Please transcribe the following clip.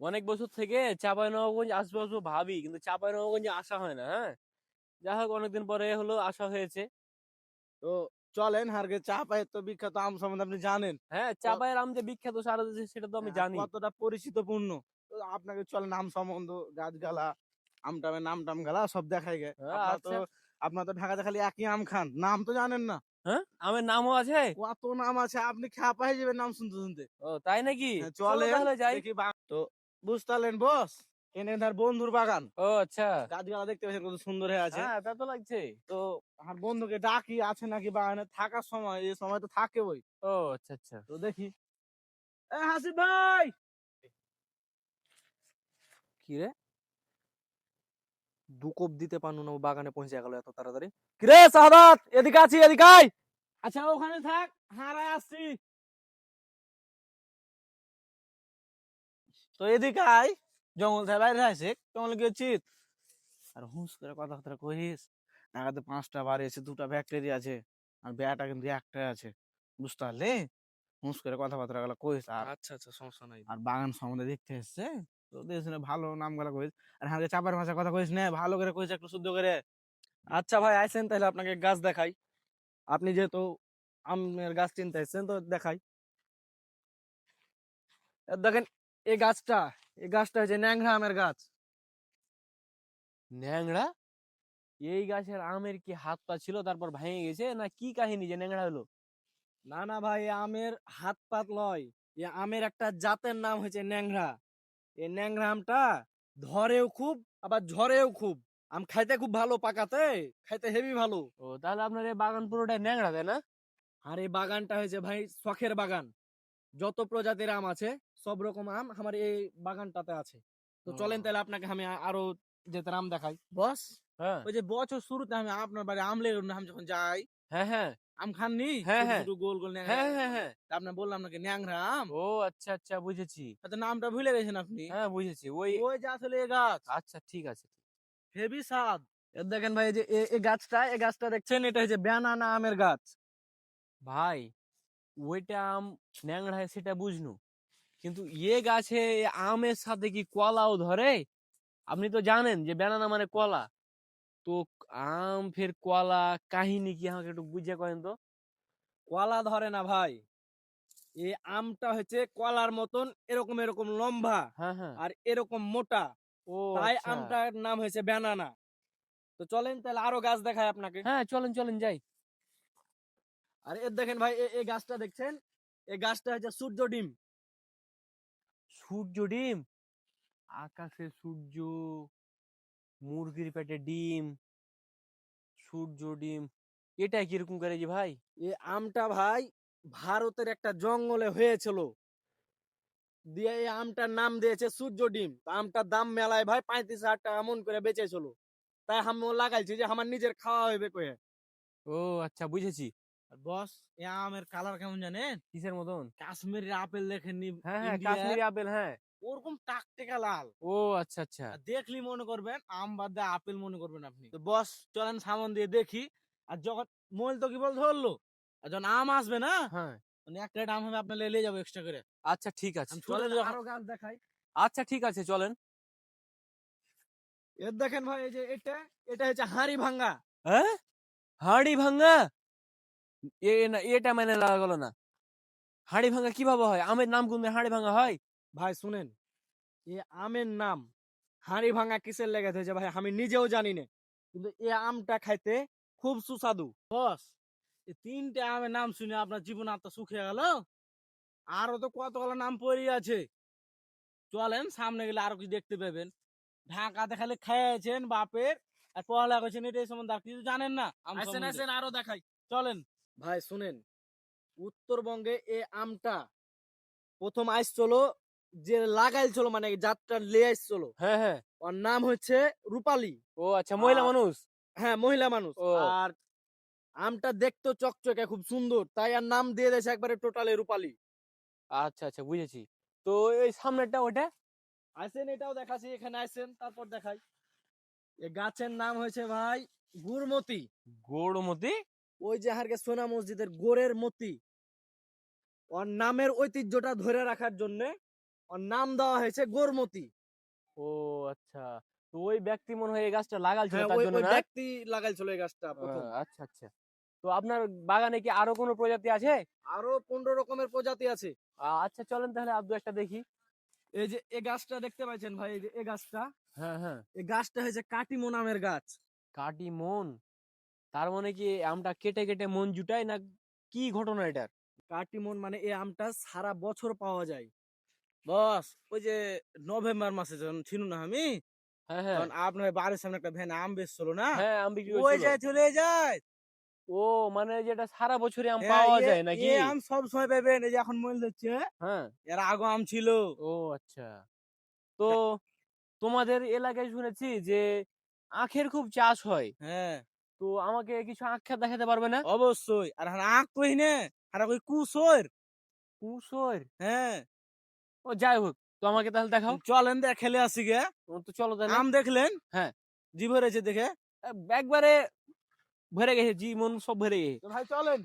অনেক বছর থেকে চাঁপাইনবাবগঞ্জ আসবো আসবো ভাবি, কিন্তু চাঁপাইনবাবগঞ্জে আসা হয় না। হ্যাঁ, যাই হোক অনেকদিন পরে হলো আসা হয়েছে। তো চলেন হারগে চাপায়ের তো বিখ্যাত আম সম্বন্ধে আপনি জানেন। হ্যাঁ, ক- চাঁপাইয়ের আম যে বিখ্যাত সারা দেশে সেটা তো আমি আর জানি। কতটা পরিচিতপূর্ণ। তো আপনাকে চলেন আম সম্বন্ধ গাছগালা আম টামের নাম টাম গালা সব দেখাই গে। হ্যাঁ, আপনার তো আচ্ছা। আপনার তো ঢাকাতে খালি একই আম খান, নাম তো জানেন না। হ্যাঁ, আমের নামও আছে। কত নাম আছে, আপনি খ্যাপা হয়ে যাবেন নাম শুনতে শুনতে। ও তাই নাকি? হ্যাঁ, চলো চলেন তাহলে যাই। দেখি তো বুঝতে পারলেন বস, এনে তার বন্ধুর বাগান। ও আচ্ছা। গাছগালা দেখতে পাচ্ছেন কত সুন্দর হয়ে আছে। হ্যাঁ, তা তো লাগছে। তো আমার বন্ধুকে ডাকি আছে নাকি বাগানে থাকার সময়, এই সময় তো থাকে ওই। ও আচ্ছা আচ্ছা। তো দেখি, এ হাসিব ভাই, কি রে, দু কোপ দিতে পারলো না, ও বাগানে পৌঁছে গেল এত তাড়াতাড়ি। কি রে সাহাদাত, এদিকে আছি, এদিকে আয়। আচ্ছা ওখানে থাক, হারায় আসছি। তো এদিকে আয়, জঙ্গল থেকে বাইরে আসে জঙ্গলে গেছিস আর হুঁস করে কথাবার্তা কহিস। নাগাতে 5টা বাড়ি আছে, 2টা ফ্যাক্টরি আছে, আর বেড়াটা কিন্তু একটাই আছে, বুঝতে পারলি? হুঁস করে কথাবার্তা গুলো কহিস। আর আচ্ছা আচ্ছা, সমস্যা নাই। আর বাগান সম্বন্ধে দেখতে এসছে, তো দেশ ভালো নাম গুলা কহিস। আর হালকা চাপার ভাষা কথা কহিস না, ভালো করে কহিস একটু শুদ্ধ করে। আচ্ছা ভাই, আইসেন তাহলে আপনাকে গাছ দেখাই। আপনি যেহেতু আমের গাছ চিনতে এসেছেন, তো দেখাই। দেখেন, এই গাছটা এই গাছটা হচ্ছে ন্যাংরা আমের গাছ। ন্যাংড়া? এই গাছের আমের কি হাত পা ছিল তারপর ভেঙে গেছে, না কি কাহিনী যে ন্যাংড়া হলো? না না ভাই, এ আমের হাত পাত লয়। এ আমের একটা জাতের নাম হচ্ছে ন্যাংরা। এই ন্যাংরা আমটা ধরেও খুব, আবার ঝরেও খুব। আম খাইতে খুব ভালো, পাকাতে খাইতে হেভি ভালো। ও তাহলে আপনার এই বাগান পুরোটাই ন্যাংড়া, তাই না? আর এই বাগানটা হয়েছে ভাই শখের বাগান। যত প্রজাতির আম আছে, সব রকম আম আমার এই বাগানটাতে আছে। তো চলেন ও, তাহলে আপনাকে আমি আরো যেতে আম দেখাই। বস, হ্যাঁ ওই যে বছর শুরুতে আমি আপনার বাড়ি আম লেগে আমি যখন যাই, হ্যাঁ হ্যাঁ আম খাননি হ্যাঁ ছোট হ্যাঁ ছোট গোল গোল ন্যাংরা হ্যাঁ ন্যাংরা হ্যাঁ আম, হ্যাঁ। তা আপনার বললাম নাকি ন্যাংরা আম। ও আচ্ছা আচ্ছা, বুঝেছি। হয়তো নামটা ভুলে গেছেন আপনি। হ্যাঁ বুঝেছি ওই। ওই যে আসলে এ গাছ আচ্ছা ঠিক আছে। হেভি স্বাদ। এর দেখেন ভাই, এই যে এই গাছটা দেখছেন, এটা হচ্ছে ব্যানানা আমের গাছ। ভাই, ওইটা আম ন্যাংড়া হয় সেটা বুঝনু, কিন্তু এ গাছে আমের সাথে কি কলাও ধরে? আপনি তো জানেন যে ব্যানানা মানে কলা। তো আম ফের কলা, কাহিনী কি আমাকে একটু বুঝে করেন তো। কলা ধরে না ভাই, এই আমটা হচ্ছে কলার মতন এরকম এরকম লম্বা হ্যাঁ হ্যাঁ। আর এরকম মোটা। ও তাই আচ্ছা। আমটার নাম হয়েছে ব্যানানা। তো চলেন তাহলে আরো গাছ দেখায় আপনাকে। হ্যাঁ চলেন চলেন যাই। আর এর দেখেন ভাই, এই গাছটা দেখছেন, এই গাছটা হচ্ছে সূর্য ডিম। সূর্য ডিম? আকাশে সূর্য, মুরগির পেটে ডিম, সূর্য ডিম, এটা কিরকম করে যে ভাই? এই আমটা ভাই ভারতের একটা জঙ্গলে হয়েছিল, দিয়ে এই আমটার নাম দিয়েছে সূর্য ডিম। তা আমটার দাম মেলায় ভাই 35,000 টাকা মন করে বেচেছিল। তাই আমি লাগাইছি যে আমার নিজের খাওয়া হইবে কয়ে। ও আচ্ছা বুঝেছি। আর বস, এ আমের কালার কেমন জানেন? কিসের মতন? কাশ্মীরি আপেল দেখেননি হ্যাঁ হ্যাঁ, ইন্ডিয়ার, কাশ্মীরি আপেল, হ্যাঁ। ওরকম টাকটেকা লাল। ও আচ্ছা আচ্ছা। আর দেখলি মনে করবেন আম বাদ দিয়ে আপেল মনে করবেন আপনি। তো বস চলেন সামন দিয়ে দেখি। আর যখন মোল তো কি বল ধরলো, আর যখন আম আসবে না, হ্যাঁ। মানে এক ক্রেট আম হবে আপনার লে যাবো এক্সট্রা করে। আচ্ছা ঠিক আছে আমি চলেন চলেন যখন, আরো গাছ দেখাই। আচ্ছা ঠিক আছে চলেন। এর দেখেন ভাই, এই যে এটা এটা হচ্ছে হাড়ি ভাঙ্গা। হ্যাঁ, হাড়ি ভাঙ্গা? না, এটা মানে লাগা গেল না। হাড়ি ভাঙ্গা কিভাবে হয়? আমের নাম গুনে হাড়ি ভাঙ্গা হয়? ভাই শুনেন, এই আমের নাম হাড়ি ভাঙ্গা কিসের লেগে হয়েছে ভাই আমি নিজেও জানি না, কিন্তু এই আমটা খাইতে খুব সুস্বাদু। বস এই 3টে আমের নাম শুনে আপনার জীবন আত্মা সুখে গেল? আরো তো কতগুলো নাম পড়ে আছে। চলেন সামনে গেলে আরো কিছু দেখতে পাবেন। ঢাকাতে খালি খেয়েছেন বাপের আর পড়ালেখা করছেন, এটা এই সম্বন্ধে আর কিছু জানেন না আম আসেন সম্বন্ধে। আসেন আরো দেখাই। চলেন। ভাই শুনেন, উত্তরবঙ্গে এই আমটা প্রথম আসছিল, যে লাগাইছিল মানে যাত্রা লিয়ে আসছিল, হ্যাঁ হ্যাঁ। ওর নাম হচ্ছে রূপালী। ও আচ্ছা, মহিলা আর মানুষ। হ্যাঁ, মহিলা মানুষ। ও আর আমটা দেখতে চকচকে খুব সুন্দর, তাই আর নাম দিয়ে দিয়েছে একবারে টোটালি রূপালী। আচ্ছা আচ্ছা বুঝেছি। তো এই সামনেরটা ওটা? আসেন এটাও দেখাচ্ছি, এখানে আসেন তারপর দেখাই। এই গাছের নাম হয়েছে ভাই গুড়মতি। গৌড়মতি? ওই যে হারকে সোনা মসজিদের গোড়ের মতি, ওর নামের ঐতিহ্যটা ধরে রাখার জন্য ওর নাম দেওয়া হয়েছে গোরমতি। ও আচ্ছা, তো ওই ব্যক্তি মনে হয় এই গাছটা লাগাইছিল হ্যাঁ, তার ওই জন্য ওই না? ব্যক্তি লাগাইছিল এই গাছটা প্রথম। আচ্ছা আচ্ছা। তো আপনার বাগানে কি আরো কোনো প্রজাতি আছে? আরো 15 রকমের প্রজাতি আছে। আচ্ছা চলেন তাহলে আর দু একটা দেখি। এই যে এই গাছটা দেখতে পাচ্ছেন ভাই, এই যে এই গাছটা, হ্যাঁ হ্যাঁ। এই গাছটা হয়েছে কাটিমো নামের গাছ। কাটিমন, তার মানে কি আমটা কেটে কেটে মন জুটায় না, কি ঘটনা এটার? কাটিমন মানে এই আমটা সারা বছর পাওয়া যায়। বস, ওই যে নভেম্বর মাসে যখন ছিল না আমি, হ্যাঁ হ্যাঁ তখন আপনার বাড়ির সামনে একটা ভ্যান আম বেচছিল না, হ্যাঁ, আম বিক্রি ওই করছিল। যায় চলে যায়। ও মানে যেটা সারা বছরই আম হ্যাঁ, পাওয়া যায় নাকি? আম সব সময় পাবেন, এই যে এখন মূল দিচ্ছে, হ্যাঁ। এর আগে আম ছিল। ও আচ্ছা। তো তোমাদের এলাকায় শুনেছি যে আখের খুব চাষ হয়, হ্যাঁ, তো আমাকে কিছু আখ ক্ষেত দেখাতে পারবে না? অবশ্যই। আর এখন আখ কই নে, আর ওই কুসর। কুশোর? হ্যাঁ, ও যাই হোক, তো আমাকে তাহলে দেখাও। চলেন খেলে আসি গে। তো চলো তাহলে। আম দেখলেন? হ্যাঁ। জি ভরেছে দেখে। একবারে ভরে গেছে, জি মন সব ভরে গেছে। তো ভাই চলেন।